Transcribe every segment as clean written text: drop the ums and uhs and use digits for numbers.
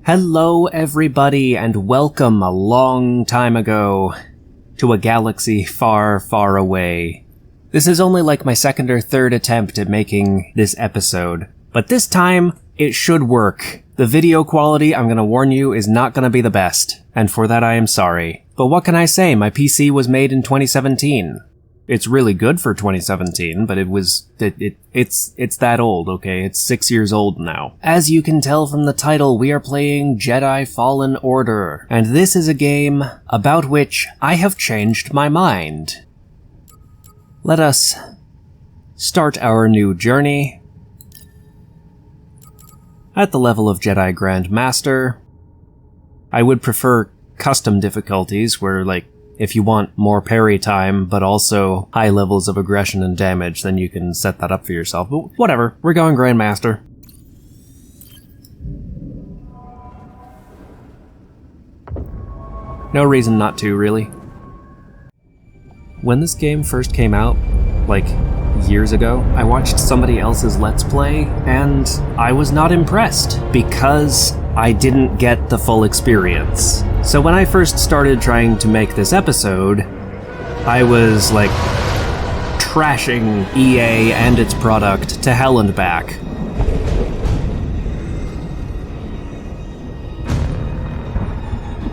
Hello everybody, and welcome a long time ago to a galaxy far, far away. This is only like my second or third attempt at making this episode, but this time it should work. The video quality, I'm gonna warn you, is not gonna be the best, and for that I am sorry. But what can I say, my PC was made in 2017. It's really good for 2017, but it's that old, okay? It's 6 years old now. As you can tell from the title, we are playing Jedi Fallen Order, and this is a game about which I have changed my mind. Let us start our new journey at the level of Jedi Grand Master. I would prefer custom difficulties where, like, if you want more parry time, but also high levels of aggression and damage, then you can set that up for yourself. But whatever, we're going Grandmaster. No reason not to, really. When this game first came out, like years ago, I watched somebody else's Let's Play, and I was not impressed, because I didn't get the full experience. So when I first started trying to make this episode, I was like trashing EA and its product to hell and back.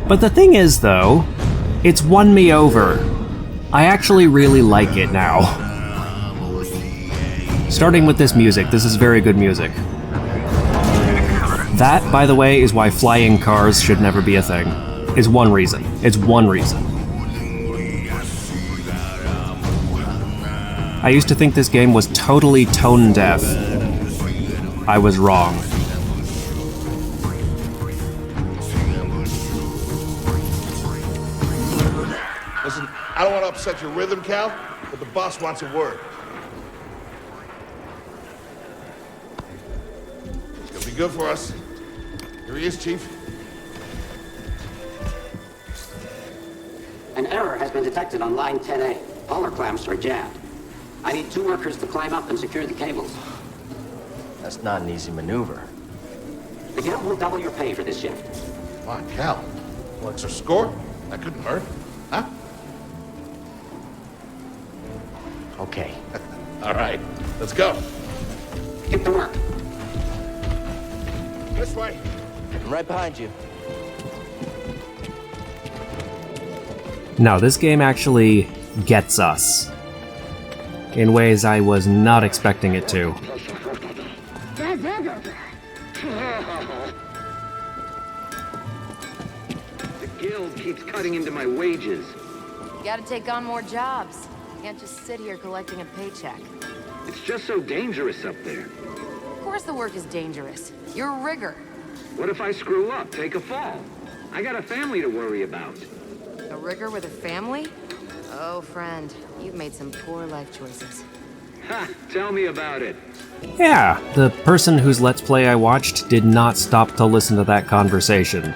But the thing is, though, it's won me over. I actually really like it now. Starting with this music, this is very good music. That, by the way, is why flying cars should never be a thing. Is one reason. It's one reason. I used to think this game was totally tone deaf. I was wrong. Listen, I don't want to upset your rhythm, Cal, but the boss wants a word. It's gonna be good for us. Here he is, Chief. An error has been detected on line 10A. All our clamps are jammed. I need 2 workers to climb up and secure the cables. That's not an easy maneuver. The guild will double your pay for this shift. Come on, Cal. What's our score? That couldn't hurt, huh? Okay. All right, let's go. Get to work. This way. I'm right behind you. Now, this game actually gets us in ways I was not expecting it to. The guild keeps cutting into my wages. You gotta take on more jobs. You can't just sit here collecting a paycheck. It's just so dangerous up there. Of course the work is dangerous. You're a rigger. What if I screw up, take a fall? I got a family to worry about. A rigger with a family? Oh, friend, you've made some poor life choices. Ha! Tell me about it. Yeah, the person whose Let's Play I watched did not stop to listen to that conversation.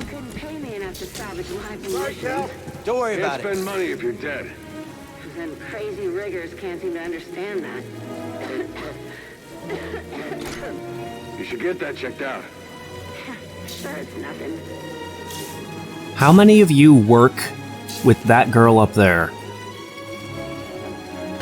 Couldn't pay me enough to salvage lives Sorry, and Cal. Don't worry Can't about spend it. money if you're dead. Them crazy riggers can't seem to understand that. You should get that checked out. Sure, it's nothing. How many of you work with that girl up there?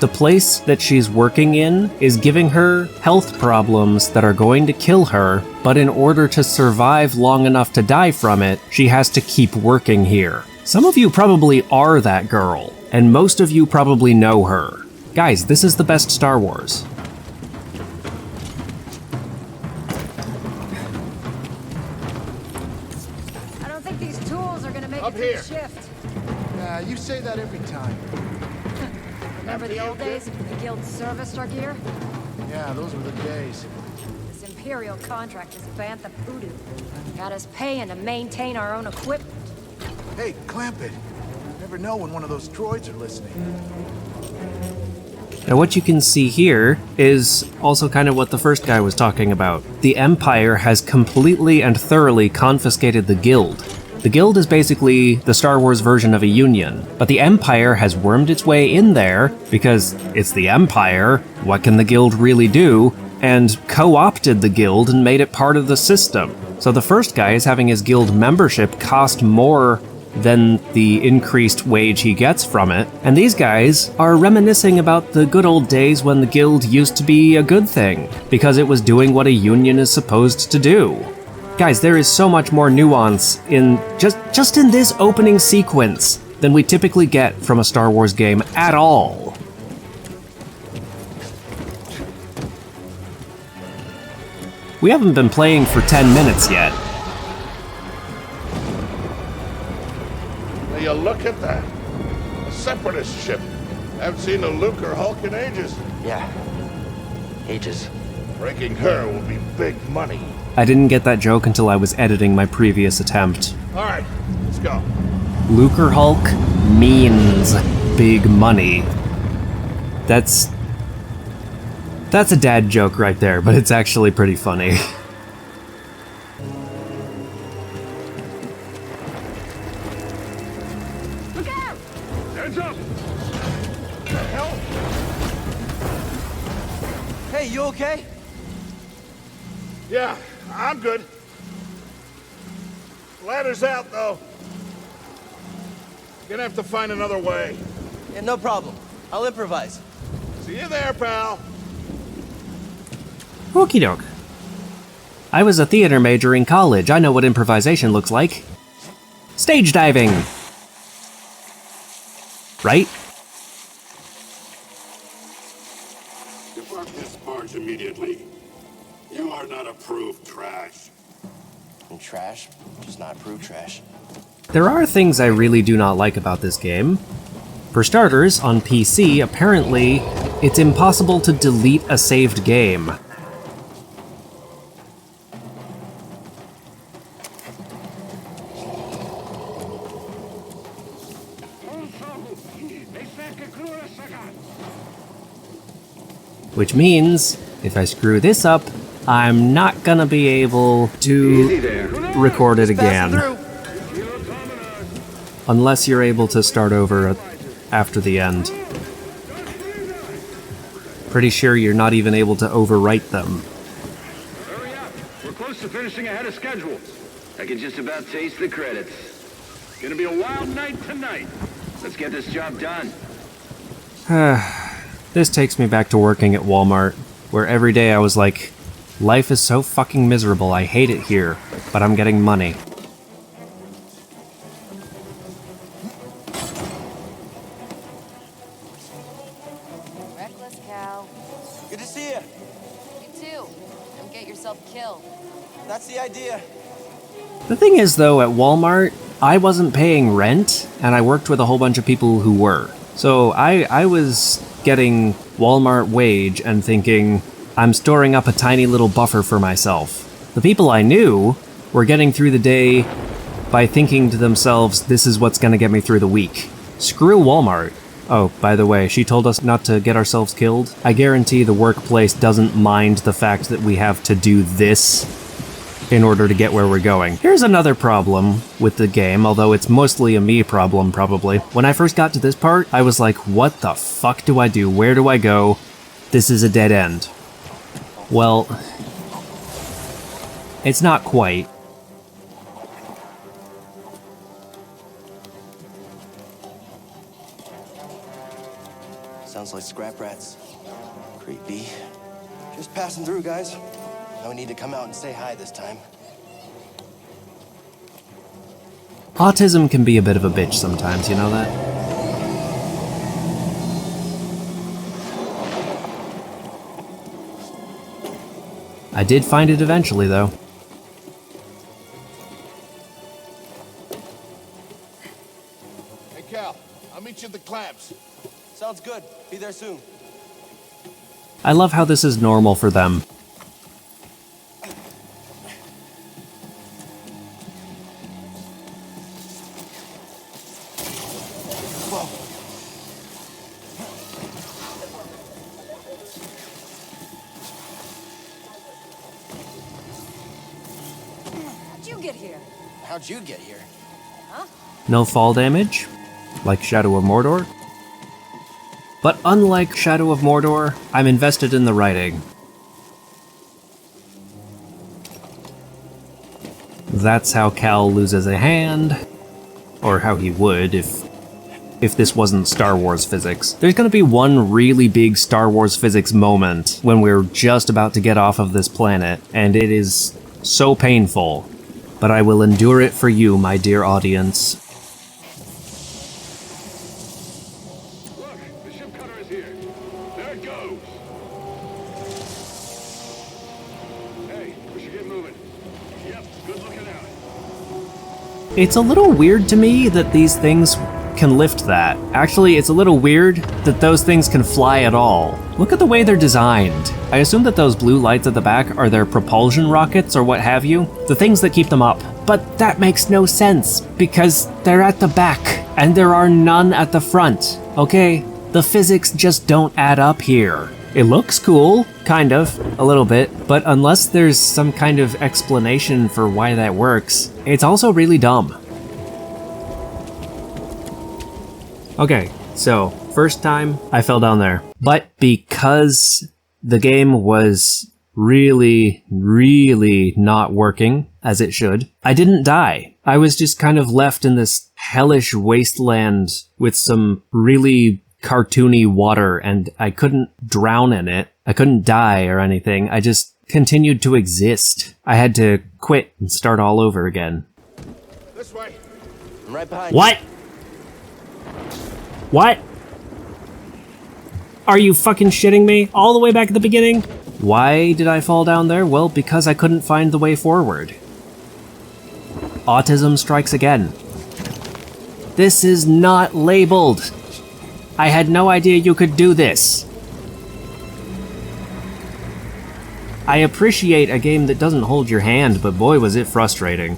The place that she's working in is giving her health problems that are going to kill her, but in order to survive long enough to die from it, she has to keep working here. Some of you probably are that girl, and most of you probably know her. Guys, this is the best Star Wars. I don't think these tools are gonna make Up it through here. the shift. You say that every time. Remember the old days? The guild serviced our gear? Yeah, those were the days. This Imperial contract is bantha poodoo. Got us paying to maintain our own equipment. Hey, clamp it. Never know when one of those droids are listening. Now what you can see here is also kind of what the first guy was talking about. The Empire has completely and thoroughly confiscated the guild. The Guild is basically the Star Wars version of a union, but the Empire has wormed its way in there because it's the Empire. What can the Guild really do? And co-opted the Guild and made it part of the system. So the first guy is having his Guild membership cost more than the increased wage he gets from it. And these guys are reminiscing about the good old days when the Guild used to be a good thing, because it was doing what a union is supposed to do. Guys, there is so much more nuance in just in this opening sequence than we typically get from a Star Wars game at all. We haven't been playing for 10 minutes yet. Now you look at that. A separatist ship. Haven't seen a Luke or Hulk in ages. Yeah. Ages. Breaking her will be big money. I didn't get that joke until I was editing my previous attempt. All right, let's go. Luke or Hulk means big money. That's a dad joke right there, but it's actually pretty funny. Look out! Heads up! What the hell? Hey, you okay? Yeah, I'm good. Ladder's out, though. Gonna have to find another way. Yeah, no problem. I'll improvise. See you there, pal. Okie doke. I was a theater major in college. I know what improvisation looks like. Stage diving! Right? Depart this barge immediately. You are not approved trash. And trash? Just not approved trash. There are things I really do not like about this game. For starters, on PC, apparently, it's impossible to delete a saved game. Which means, if I screw this up, I'm not gonna be able to record it again. Unless you're able to start over after the end. Pretty sure you're not even able to overwrite them. Hurry up! We're close to finishing ahead of schedule. I can just about taste the credits. Gonna be a wild night tonight. Let's get this job done. This takes me back to working at Walmart, where every day I was like, life is so fucking miserable, I hate it here, but I'm getting money. Reckless cow. Good to see you. You too. Don't get yourself killed. That's the idea. The thing is, though, at Walmart, I wasn't paying rent, and I worked with a whole bunch of people who were. So I was getting Walmart wage and thinking, I'm storing up a tiny little buffer for myself. The people I knew were getting through the day by thinking to themselves, this is what's gonna get me through the week. Screw Walmart. Oh, by the way, she told us not to get ourselves killed. I guarantee the workplace doesn't mind the fact that we have to do this in order to get where we're going. Here's another problem with the game, although it's mostly a me problem, probably. When I first got to this part, I was like, what the fuck do I do? Where do I go? This is a dead end. Well, it's not quite. Sounds like scrap rats. Creepy. Just passing through, guys. No need to come out and say hi this time. Autism can be a bit of a bitch sometimes, you know that? I did find it eventually, though. Hey, Cal, I'll meet you at the clamps. Sounds good. Be there soon. I love how this is normal for them. How'd you get here? How'd you get here? No fall damage, like Shadow of Mordor. But unlike Shadow of Mordor, I'm invested in the writing. That's how Cal loses a hand, or how he would if this wasn't Star Wars physics. There's gonna be one really big Star Wars physics moment when we're just about to get off of this planet, and it is so painful. But I will endure it for you, my dear audience. Look, the ship cutter is here. There it goes. Hey, we should get moving. Yep, good looking out. It's a little weird to me that these things can lift that. Actually, it's a little weird that those things can fly at all. Look at the way they're designed. I assume that those blue lights at the back are their propulsion rockets or what have you, the things that keep them up. But that makes no sense, because they're at the back, and there are none at the front, okay? The physics just don't add up here. It looks cool, kind of, a little bit, but unless there's some kind of explanation for why that works, it's also really dumb. Okay, so, first time I fell down there. But because the game was really not working as it should, I didn't die. I was just kind of left in this hellish wasteland with some really cartoony water, and I couldn't drown in it. I couldn't die or anything. I just continued to exist. I had to quit and start all over again. This way. I'm right behind What? What? Are you fucking shitting me? All the way back at the beginning? Why did I fall down there? Well, because I couldn't find the way forward. Autism strikes again. This is not labeled. I had no idea you could do this. I appreciate a game that doesn't hold your hand, but boy was it frustrating.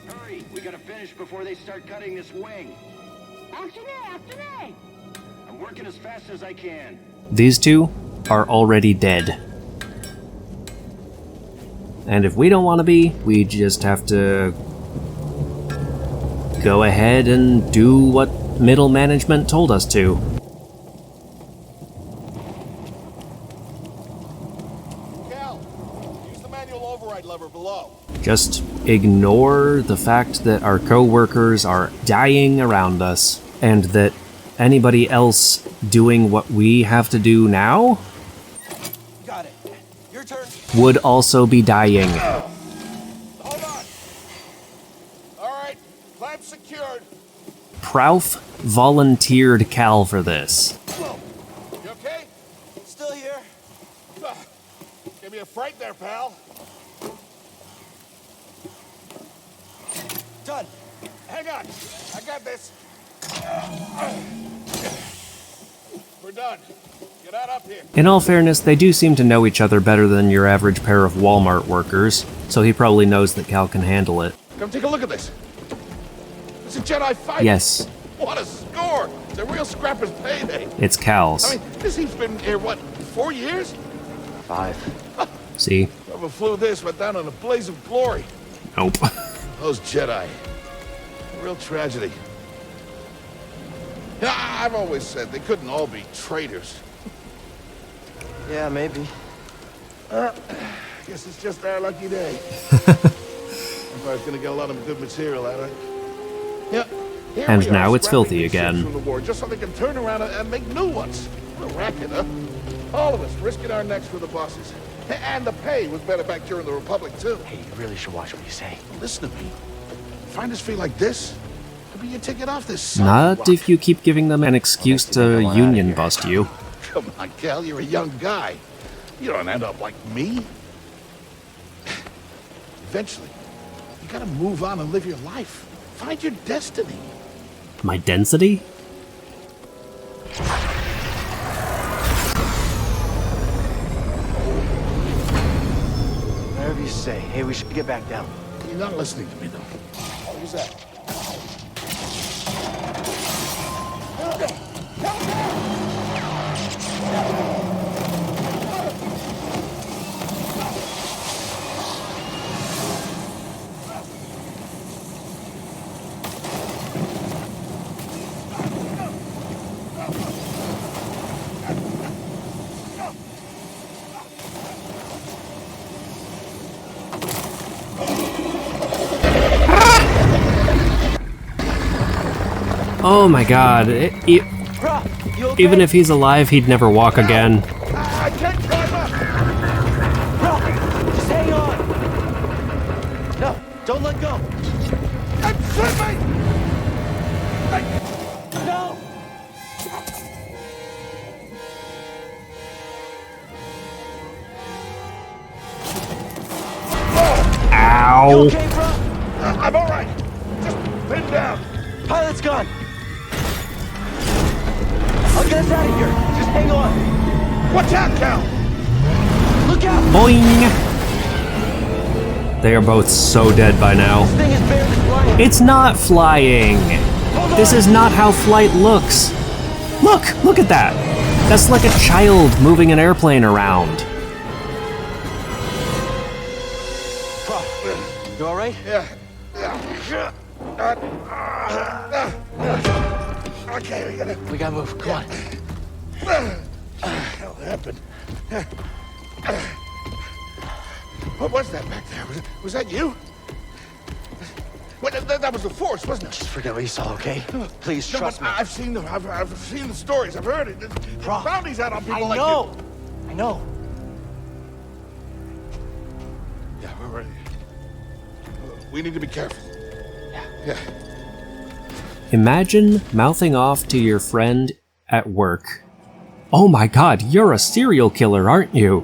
Hurry, we gotta finish before they start cutting this wing. After me. I'm working as fast as I can. These two are already dead. And if we don't want to be, we just have to go ahead and do what middle management told us to. Cal, use the manual override lever below. Just ignore the fact that our co-workers are dying around us, and that anybody else doing what we have to do now Got it. Your turn. would also be dying. Hold on. All right, clamp secured. Prouf volunteered Cal for this. You okay? Still here. Give me a fright there, pal. Done. Hang on. I got this. We're done. Get out up here. In all fairness, they do seem to know each other better than your average pair of Walmart workers, so he probably knows that Cal can handle it. Come take a look at this. It's a Jedi fighter. Yes, What a score! It's a real scrapper's payday. it's Cal's. I mean, this he's been here, what, 4 years? 5. See? Whoever flew this went down in a blaze of glory. Nope. Those Jedi. A real tragedy. Yeah, I've always said they couldn't all be traitors. Yeah, maybe. Guess it's just our lucky day. Empire's gonna get a lot of good material out of it. Yeah. Here And we are, now it's scrapping filthy these ships again. From the war, just so they can turn around and make new ones. What a racket, huh? All of us risking our necks for the bosses. And the pay was better back during the Republic, too. Hey, you really should watch what you say. Listen to me. Find us free like this, could be your ticket off this sucky Not rock. if you keep giving them an excuse to union bust you. Come on, Cal, you're a young guy. You don't end up like me. Eventually, you gotta move on and live your life. Find your destiny. My density? Whatever you say. Hey, we should get back down. You're not listening to me, though. What was that? Oh my god. Even if he's alive, he'd never walk again. I can't climb up! Bro, just hang on! No, don't let go! I'm slipping! No! Ow! You okay, bro? I'm alright. Just pin down. Pilot's gone! I'll get us out of here! Just hang on! Watch out, Cal! Look out! Boing! They are both so dead by now. This thing is barely flying! It's not flying! This is not how flight looks. Look at that. That's like a child moving an airplane around. Bro, you alright? Yeah. Okay, We gotta move, come on. What the hell happened? What was that back there? Was that you? Well, that was the Force, wasn't it? Just forget what you saw, okay? Please, trust me. I've seen I've seen the stories. I've heard it. There's bounties out on people like you. I know. Yeah, we're ready. We need to be careful. Yeah. Imagine mouthing off to your friend at work. Oh my god, you're a serial killer, aren't you?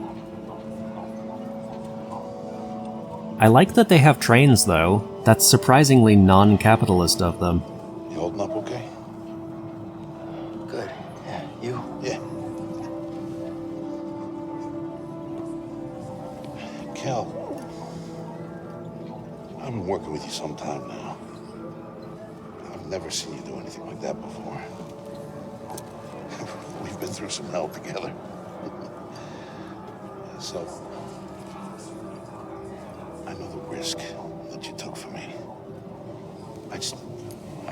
I like that they have trains, though. That's surprisingly non-capitalist of them. You holding up okay? Good. Yeah, you? Yeah. Cal, I've been working with you some time now. I've never seen you do anything like that before. We've been through some hell together. So, I know the risk that you took for me. I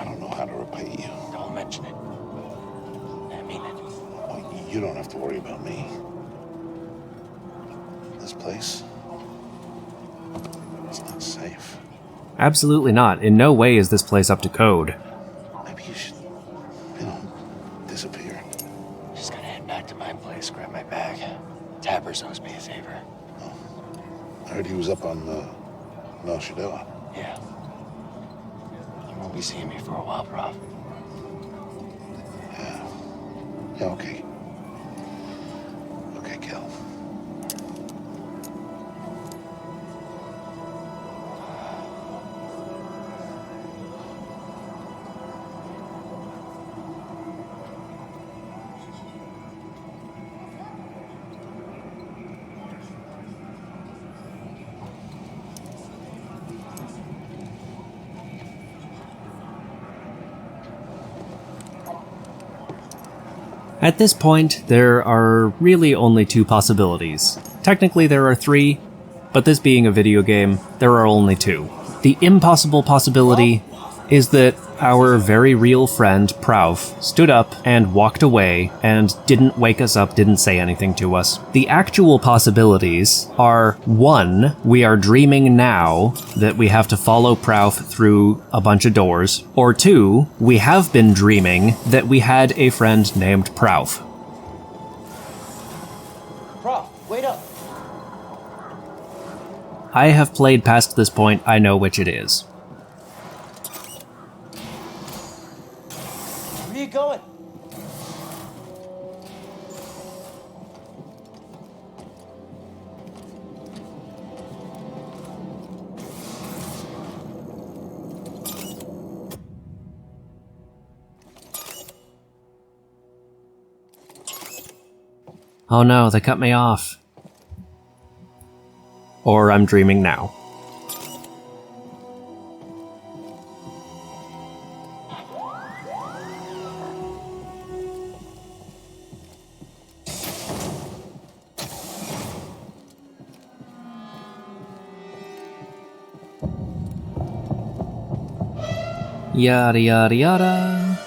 don't know how to repay you. Don't mention it. I mean it. Well, you don't have to worry about me. This place, it's not safe. Absolutely not. In no way is this place up to code. Maybe you should, disappear. Just gotta head back to my place, grab my bag. Tappers owes me a favor. Oh. I heard he was up on, Shadella. Yeah. You won't be seeing me for a while, Prof. Yeah, okay. Okay, Cal. At this point, there are really only two possibilities. Technically there are three, but this being a video game, there are only two. The impossible possibility is that our very real friend, Prouf, stood up and walked away and didn't wake us up, didn't say anything to us. The actual possibilities are, 1, we are dreaming now that we have to follow Prouf through a bunch of doors, or 2, we have been dreaming that we had a friend named Prouf. Prof, wait up. I have played past this point, I know which it is. Where are you going? Oh no, they cut me off. Or I'm dreaming now. Yada yada yada.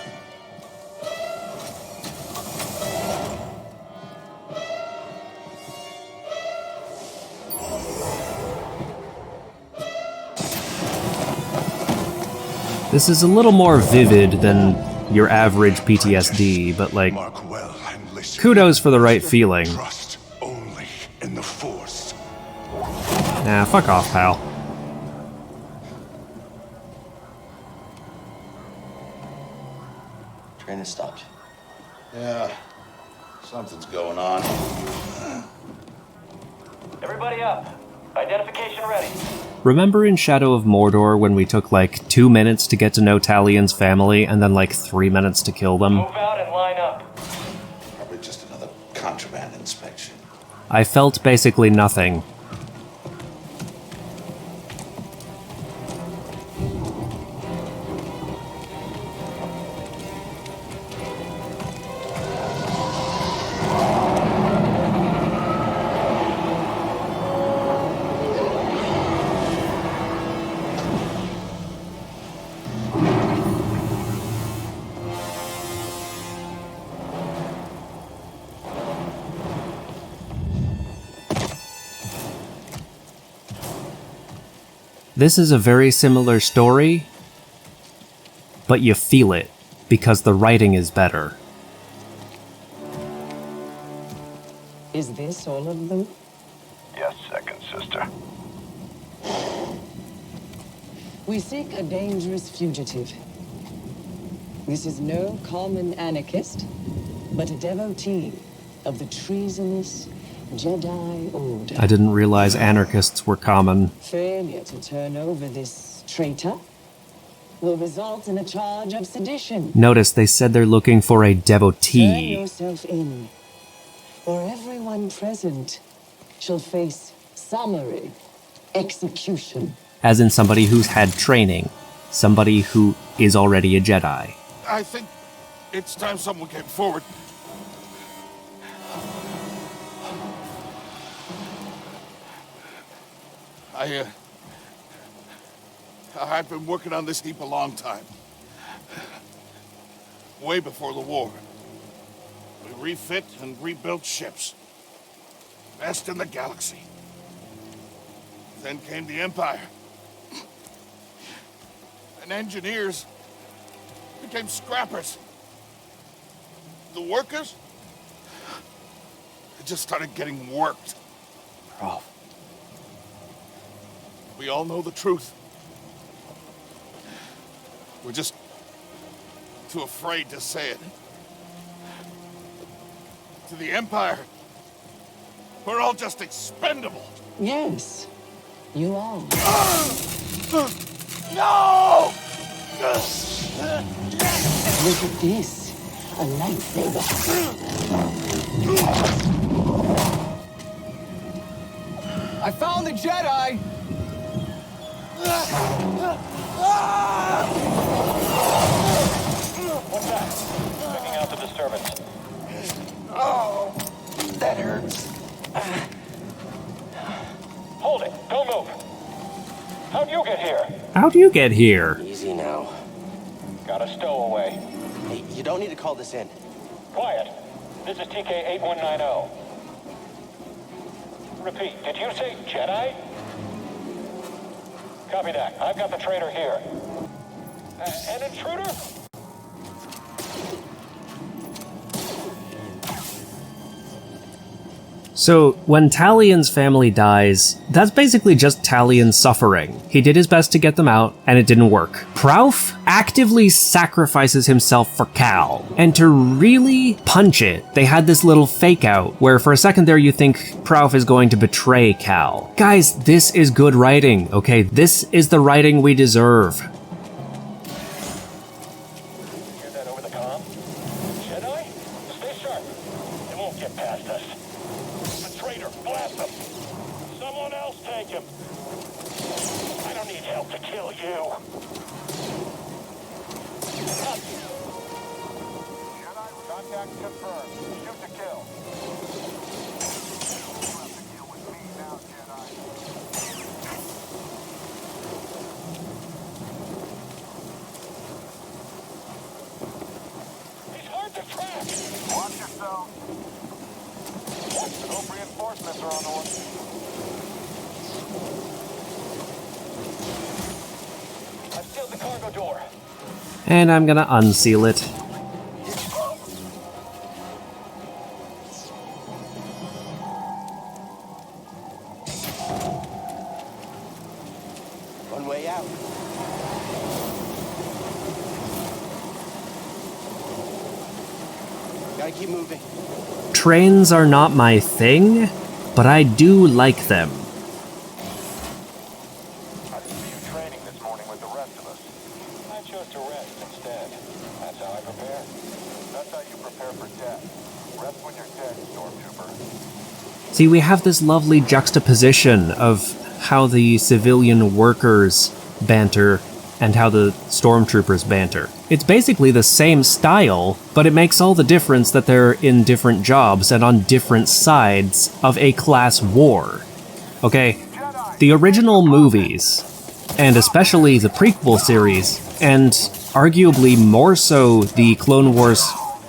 This is a little more vivid than your average PTSD, but like, Mark well and listen. kudos for the right feeling. Trust only in the Force. Nah, fuck off, pal. Train has stopped. Yeah, something's going on. Everybody up. Identification ready. Remember in Shadow of Mordor when we took like 2 minutes to get to know Talion's family and then like 3 minutes to kill them? Move out and line up. Probably just another contraband inspection. I felt basically nothing. This is a very similar story, but you feel it, because the writing is better. Is this all of them? Yes, second sister. We seek a dangerous fugitive. This is no common anarchist, but a devotee of the treasonous Jedi Order. I didn't realize anarchists were common. Failure to turn over this traitor will result in a charge of sedition. Notice they said they're looking for a Turn devotee. yourself in, or everyone present shall face summary execution. As in somebody who's had training. Somebody who is already a Jedi. I think it's time someone came forward. I've been working on this heap a long time. Way before the war. We refit and rebuilt ships. Best in the galaxy. Then came the Empire. And engineers became scrappers. The workers, they just started getting worked. Prof. We all know the truth. We're just too afraid to say it. To the Empire, we're all just expendable. Yes, you are. No! Look at this, a lightsaber. I found the Jedi! What's that? Checking out the disturbance. Oh, that hurts. Hold it. Don't move. How'd you get here? How'd you get here? Easy now. Got a stowaway. Hey, you don't need to call this in. Quiet. This is TK-8190. Repeat, did you say Jedi? Copy that. I've got the traitor here. An intruder? So, when Talion's family dies, that's basically just Talion suffering. He did his best to get them out, and it didn't work. Prouf actively sacrifices himself for Cal. And to really punch it, they had this little fake out, where for a second there you think Prouf is going to betray Cal. Guys, this is good writing, okay? This is the writing we deserve. Hear that over the comm? Jedi? Stay sharp. It won't get past us. Traitor, blast him! Someone else take him! I don't need help to kill you! Jedi, contact confirmed. Shoot to kill. You have to deal with me now, Jedi. He's hard to track! Watch yourself! Hope reinforcements are on the way. I've sealed the cargo door. And I'm gonna unseal it. One way out. Gotta keep moving. Trains are not my thing, but I do like them. I didn't see you training this morning with the rest of us. I chose to rest instead. That's how I prepare. That's how you prepare for death. Rest when you're dead, Stormtrooper. See, we have this lovely juxtaposition of how the civilian workers banter and how the stormtroopers banter. It's basically the same style, but it makes all the difference that they're in different jobs and on different sides of a class war. Okay, the original movies, and especially the prequel series, and arguably more so the Clone Wars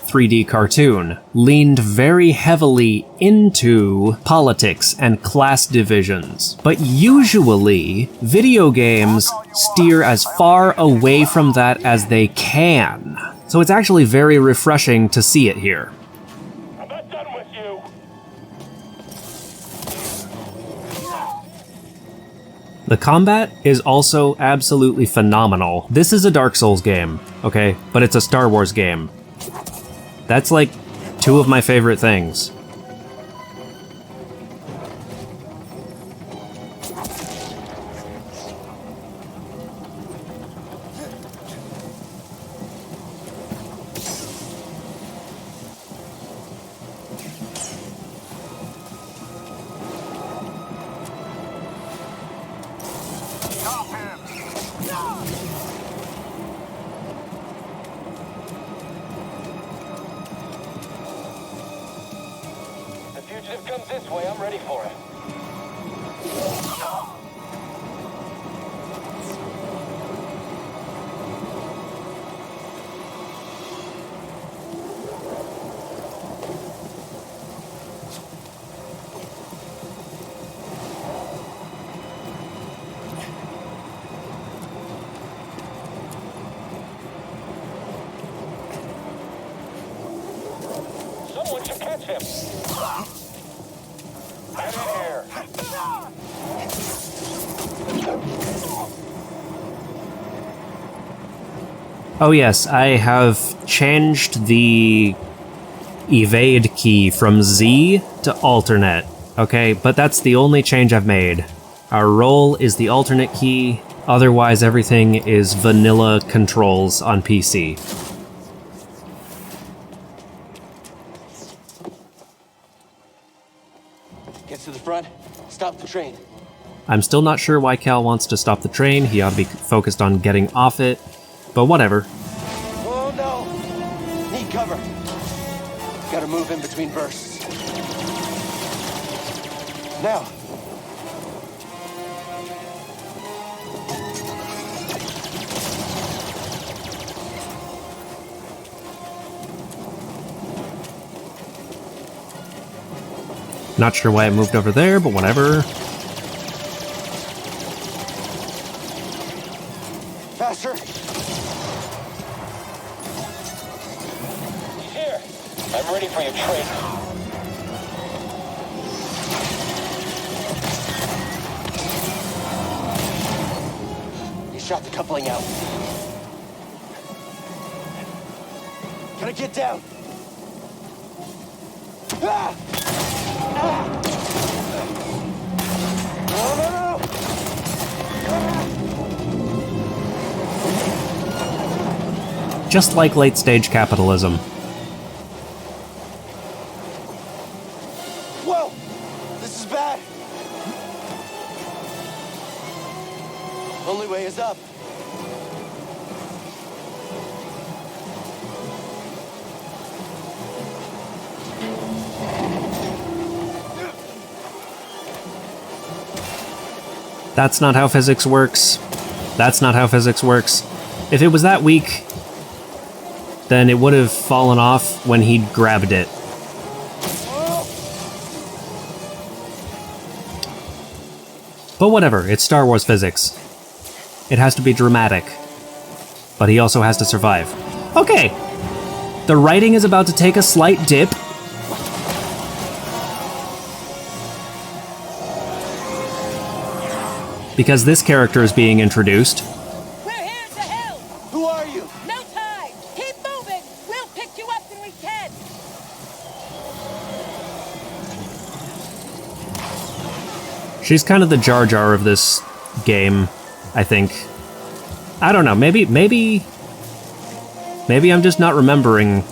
3D cartoon, leaned very heavily into politics and class divisions. But usually, video games steer as far away from that as they can. So it's actually very refreshing to see it here. I'm not done with you. The combat is also absolutely phenomenal. This is a Dark Souls game, okay? But it's a Star Wars game. That's like two of my favorite things. The fugitive comes this way. I'm ready for it. Someone should catch him. Get in here. Oh yes, I have changed the evade key from Z to alternate, okay? But that's the only change I've made. Our roll is the alternate key, otherwise everything is vanilla controls on PC. Get to the front. Stop the train. I'm still not sure why Cal wants to stop the train. He ought to be focused on getting off it, but whatever. Oh no! Need cover. Gotta move in between bursts. Now. Not sure why it moved over there, but whatever. Faster! He's here. I'm ready for you, traitor. He shot the coupling out. Gotta get down. Ah! Ah! No, no, no! Just like late-stage capitalism. Whoa! This is bad. Only way is up. That's not how physics works. That's not how physics works. If it was that weak, then it would have fallen off when he'd grabbed it. But whatever, it's Star Wars physics. It has to be dramatic. But he also has to survive. Okay! The writing is about to take a slight dip. because this character is being introduced. We're here to help! Who are you? No time! Keep moving! We'll pick you up when we can! She's kind of the Jar Jar of this game, I think. I don't know, maybe I'm just not remembering.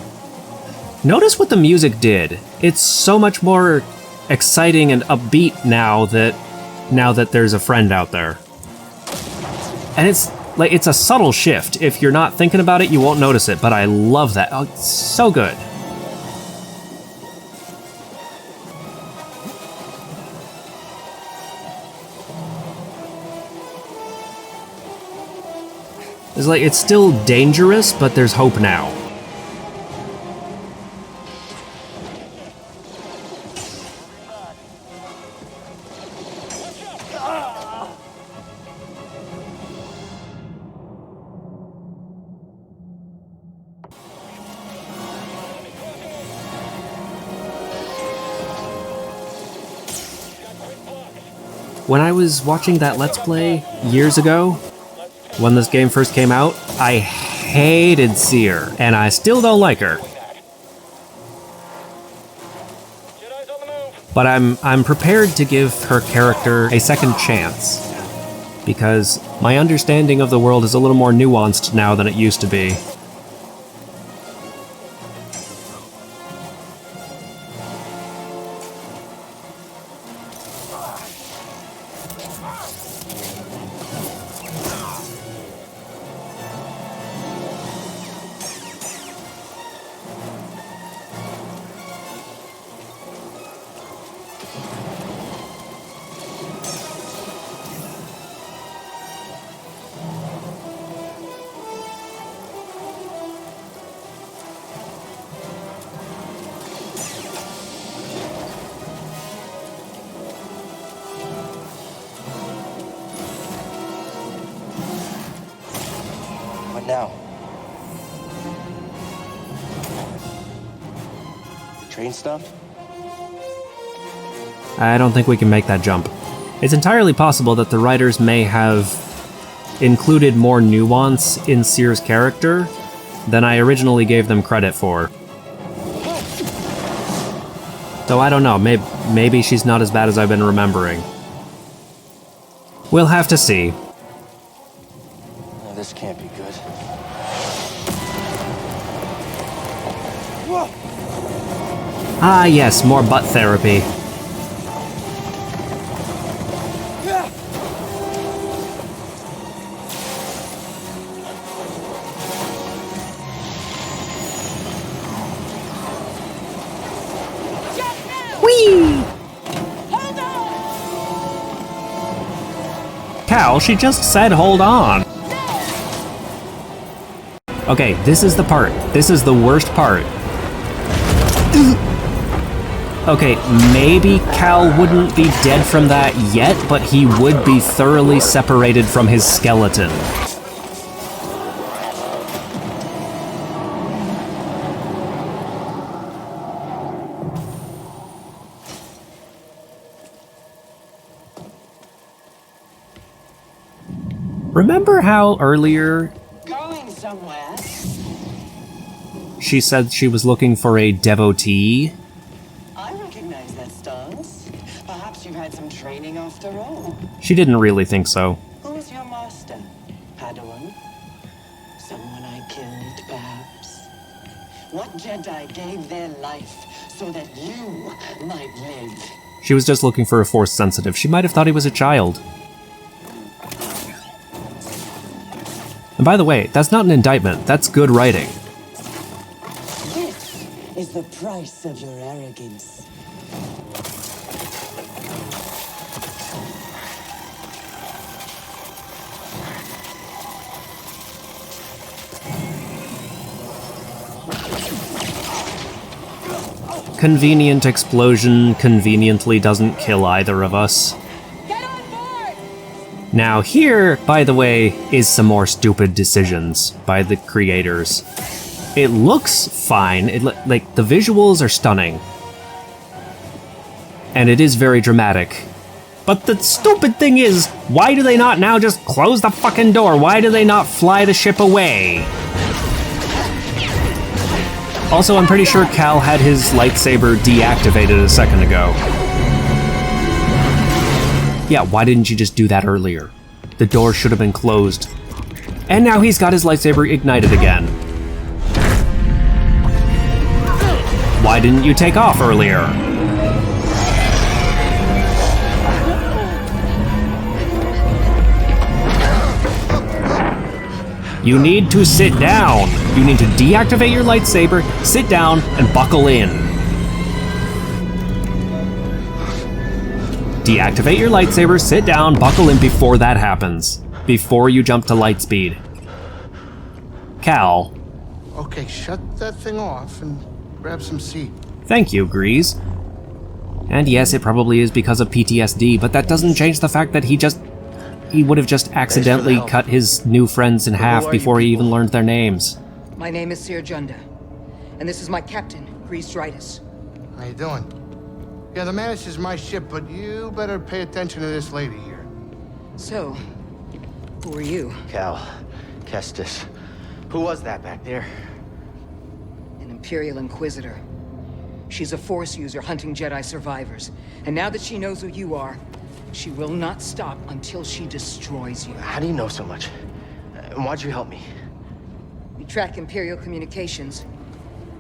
Notice what the music did. It's so much more exciting and upbeat now that there's a friend out there. And it's a subtle shift. If you're not thinking about it, you won't notice it, but I love that. Oh, it's so good. It's still dangerous, but there's hope now. When I was watching that Let's Play years ago, when this game first came out, I hated Seer, and I still don't like her. But I'm prepared to give her character a second chance, because my understanding of the world is a little more nuanced now than it used to be. What now? Train stuff? I don't think we can make that jump. It's entirely possible that the writers may have included more nuance in Seer's character than I originally gave them credit for. So I don't know, maybe she's not as bad as I've been remembering. We'll have to see. Oh, this can't be good. Ah yes, more butt therapy. Cal, she just said hold on. Okay, this is the part. This is the worst part. Okay, maybe Cal wouldn't be dead from that yet, but he would be thoroughly separated from his skeleton. Remember how earlier Going somewhere? she said she was looking for a devotee? I recognize that stance. Perhaps you've had some training after all. She didn't really think so. Who is your master? Padawan? Someone I killed, perhaps? What Jedi gave their life so that you might live? She was just looking for a Force sensitive. She might have thought he was a child. And by the way, that's not an indictment. That's good writing. This is the price of your arrogance. Convenient explosion conveniently doesn't kill either of us. Now here, by the way, is some more stupid decisions by the creators. It looks fine, like the visuals are stunning. And it is very dramatic. But the stupid thing is, why do they not now just close the fucking door? Why do they not fly the ship away? Also, I'm pretty sure Cal had his lightsaber deactivated a second ago. Yeah, why didn't you just do that earlier? The door should have been closed. And now he's got his lightsaber ignited again. Why didn't you take off earlier? You need to sit down. You need to deactivate your lightsaber, sit down, and buckle in. Deactivate your lightsaber, sit down, buckle in before that happens. Before you jump to light speed. Cal. Okay, shut that thing off and grab some seat. Thank you, Grease. And yes, it probably is because of PTSD, but that doesn't change the fact that he would have just accidentally cut his new friends in half before he even learned their names. My name is Sir Junda, and this is my captain, Grease Dritus. How you doing? Yeah, the Mantis is my ship, but you better pay attention to this lady here. So, who are you? Cal, Kestis. Who was that back there? An Imperial Inquisitor. She's a Force user hunting Jedi survivors. And now that she knows who you are, she will not stop until she destroys you. How do you know so much? And why'd you help me? We track Imperial communications.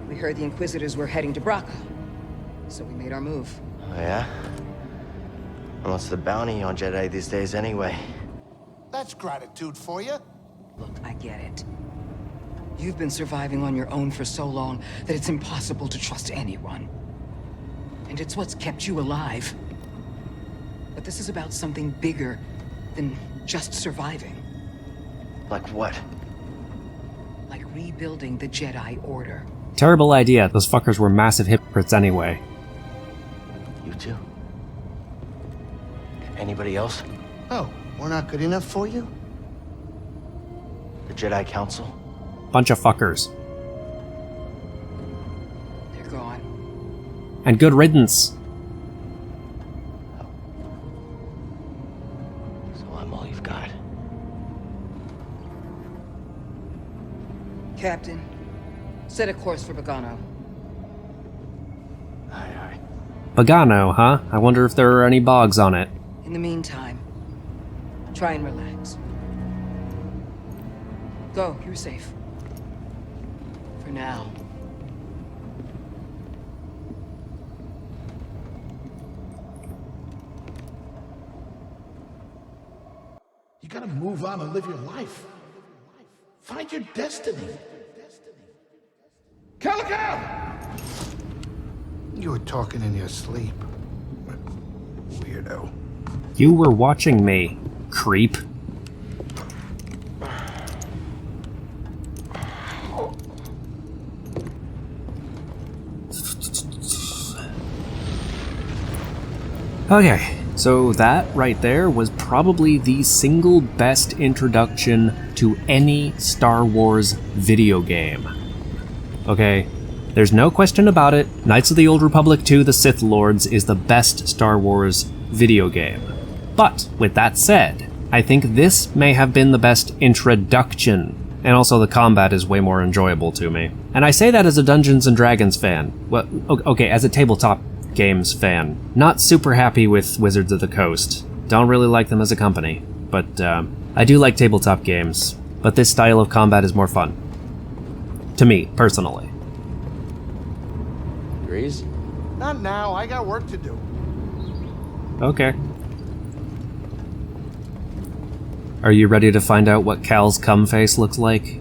We heard the Inquisitors were heading to Braca, so we made our move. Oh, yeah? And what's the bounty on Jedi these days anyway? That's gratitude for you. Look, I get it. You've been surviving on your own for so long that it's impossible to trust anyone. And it's what's kept you alive. But this is about something bigger than just surviving. Like what? Like rebuilding the Jedi Order. Terrible idea. Those fuckers were massive hypocrites anyway. You too? Anybody else? Oh, we're not good enough for you? The Jedi Council? Bunch of fuckers. They're gone. And good riddance. So I'm all you've got. Captain, set a course for Bogano. Aye. Bogano, huh? I wonder if there are any bogs on it. In the meantime, try and relax. Go, you're safe. For now. You gotta move on and live your life. Find your destiny. Calico! You were talking in your sleep. Weirdo. You were watching me, creep. Okay, so that right there was probably the single best introduction to any Star Wars video game. Okay, there's no question about it, Knights of the Old Republic 2: The Sith Lords is the best Star Wars video game. But, with that said, I think this may have been the best introduction, and also the combat is way more enjoyable to me. And I say that as a Dungeons & Dragons fan. Well, okay, as a tabletop games fan. Not super happy with Wizards of the Coast. Don't really like them as a company. But, I do like tabletop games. But this style of combat is more fun. To me, personally. Grease? Not now, I got work to do. Okay. Are you ready to find out what Cal's cum face looks like?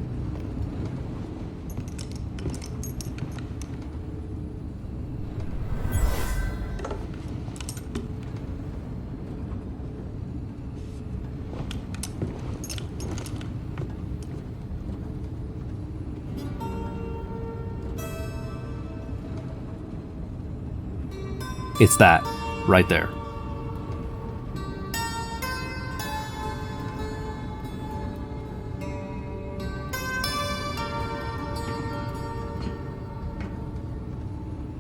It's that, right there.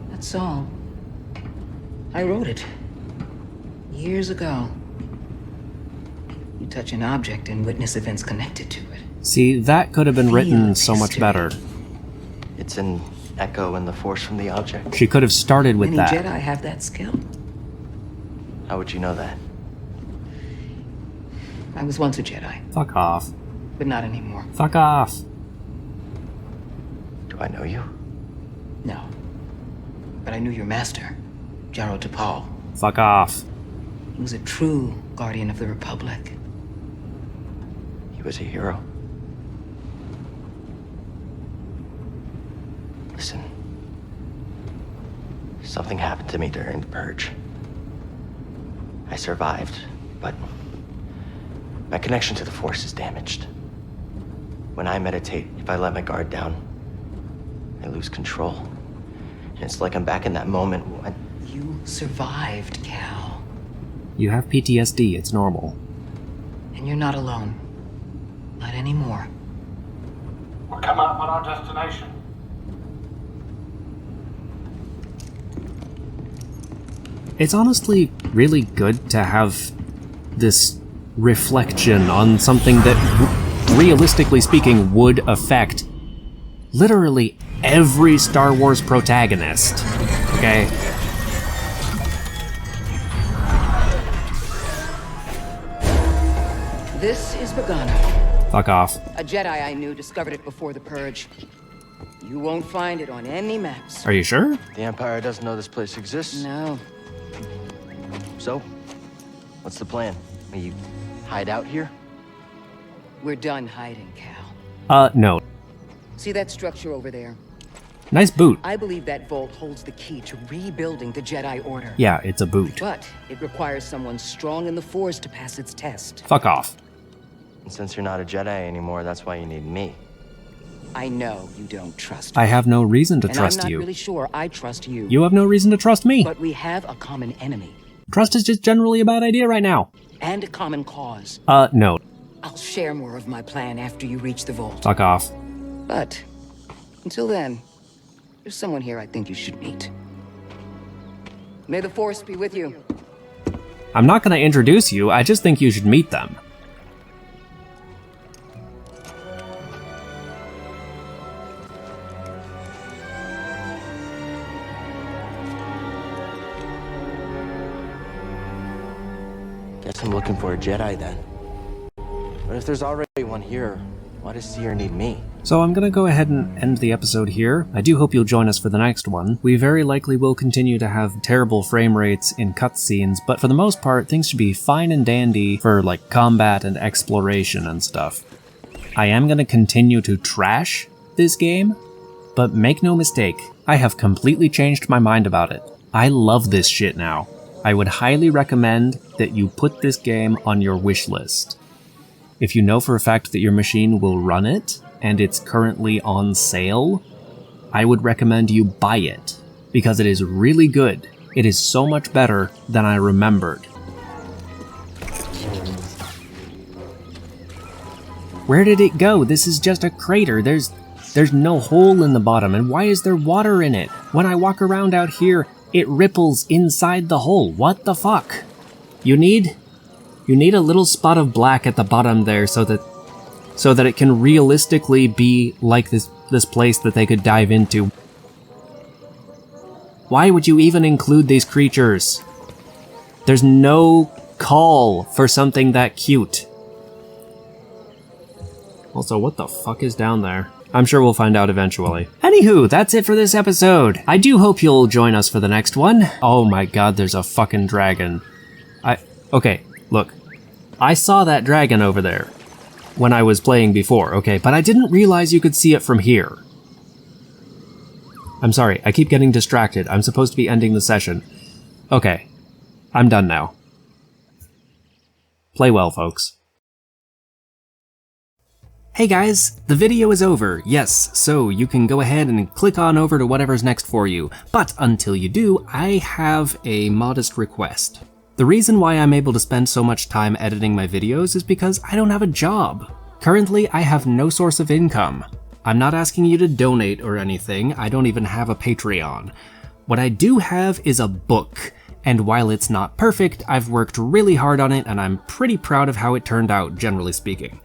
That's all. I wrote it. Years ago. You touch an object and witness events connected to it. See, that could have been written so much better. It's an echo in the force from the object. She could have started with that. Many Jedi have that skill. How would you know that? I was once a Jedi. Fuck off. But not anymore. Fuck off. Do I know you? No. But I knew your master, Jaro Tapal. Fuck off. He was a true guardian of the Republic. He was a hero. Listen. Something happened to me during the Purge. I survived, but my connection to the Force is damaged. When I meditate, if I let my guard down, I lose control. And it's like I'm back in that moment when... You survived, Cal. You have PTSD, it's normal. And you're not alone. Not anymore. We're coming up on our destination. It's honestly really good to have this reflection on something that, realistically speaking, would affect literally every Star Wars protagonist. Okay? This is Bogano. Fuck off. A Jedi I knew discovered it before the Purge. You won't find it on any maps. Are you sure? The Empire doesn't know this place exists? No. So, what's the plan? Will you hide out here? We're done hiding, Cal. No. See that structure over there? Nice boot. I believe that vault holds the key to rebuilding the Jedi Order. Yeah, it's a boot. But it requires someone strong in the Force to pass its test. Fuck off. And since you're not a Jedi anymore, that's why you need me. I know you don't trust me. I have no reason to and trust I'm not you. really sure I trust you. You have no reason to trust me. But we have a common enemy. Trust is just generally a bad idea right now. And a common cause. No. I'll share more of my plan after you reach the vault. Fuck off. But, until then, there's someone here I think you should meet. May the Force be with you. I'm not gonna introduce you, I just think you should meet them. Guess I'm looking for a Jedi then. But if there's already one here, why does Seer need me? So I'm gonna go ahead and end the episode here. I do hope you'll join us for the next one. We very likely will continue to have terrible frame rates in cutscenes, but for the most part, things should be fine and dandy for like combat and exploration and stuff. I am gonna continue to trash this game, but make no mistake, I have completely changed my mind about it. I love this shit now. I would highly recommend that you put this game on your wish list. If you know for a fact that your machine will run it, and it's currently on sale, I would recommend you buy it, because it is really good. It is so much better than I remembered. Where did it go? This is just a crater. There's no hole in the bottom, and why is there water in it? When I walk around out here, it ripples inside the hole. What the fuck? You need a little spot of black at the bottom there so that it can realistically be like this place that they could dive into. Why would you even include these creatures? There's no call for something that cute. Also, what the fuck is down there? I'm sure we'll find out eventually. Anywho, that's it for this episode. I do hope you'll join us for the next one. Oh my god, there's a fucking dragon. Okay, look. I saw that dragon over there when I was playing before, okay, but I didn't realize you could see it from here. I'm sorry, I keep getting distracted. I'm supposed to be ending the session. Okay, I'm done now. Play well, folks. Hey guys, the video is over, yes, so you can go ahead and click on over to whatever's next for you. But until you do, I have a modest request. The reason why I'm able to spend so much time editing my videos is because I don't have a job. Currently, I have no source of income. I'm not asking you to donate or anything, I don't even have a Patreon. What I do have is a book, And while it's not perfect, I've worked really hard on it and I'm pretty proud of how it turned out, generally speaking.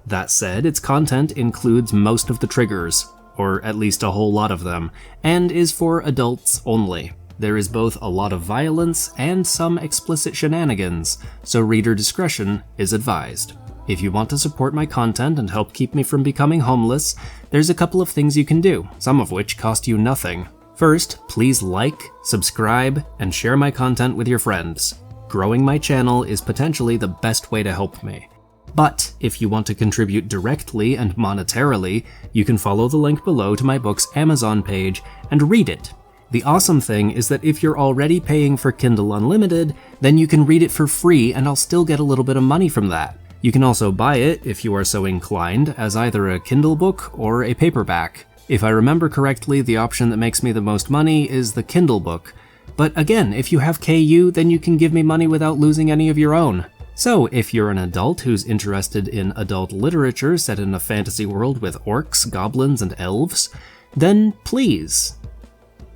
That said, its content includes most of the triggers, or at least a whole lot of them, and is for adults only. There is both a lot of violence and some explicit shenanigans, so reader discretion is advised. If you want to support my content and help keep me from becoming homeless, there's a couple of things you can do, some of which cost you nothing. First, please like, subscribe, and share my content with your friends. Growing my channel is potentially the best way to help me. But if you want to contribute directly and monetarily, you can follow the link below to my book's Amazon page and read it. The awesome thing is that if you're already paying for Kindle Unlimited, then you can read it for free and I'll still get a little bit of money from that. You can also buy it, if you are so inclined, as either a Kindle book or a paperback. If I remember correctly, the option that makes me the most money is the Kindle book. But again, if you have KU, then you can give me money without losing any of your own. So, if you're an adult who's interested in adult literature set in a fantasy world with orcs, goblins, and elves, then please.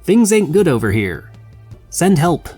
Things ain't good over here. Send help.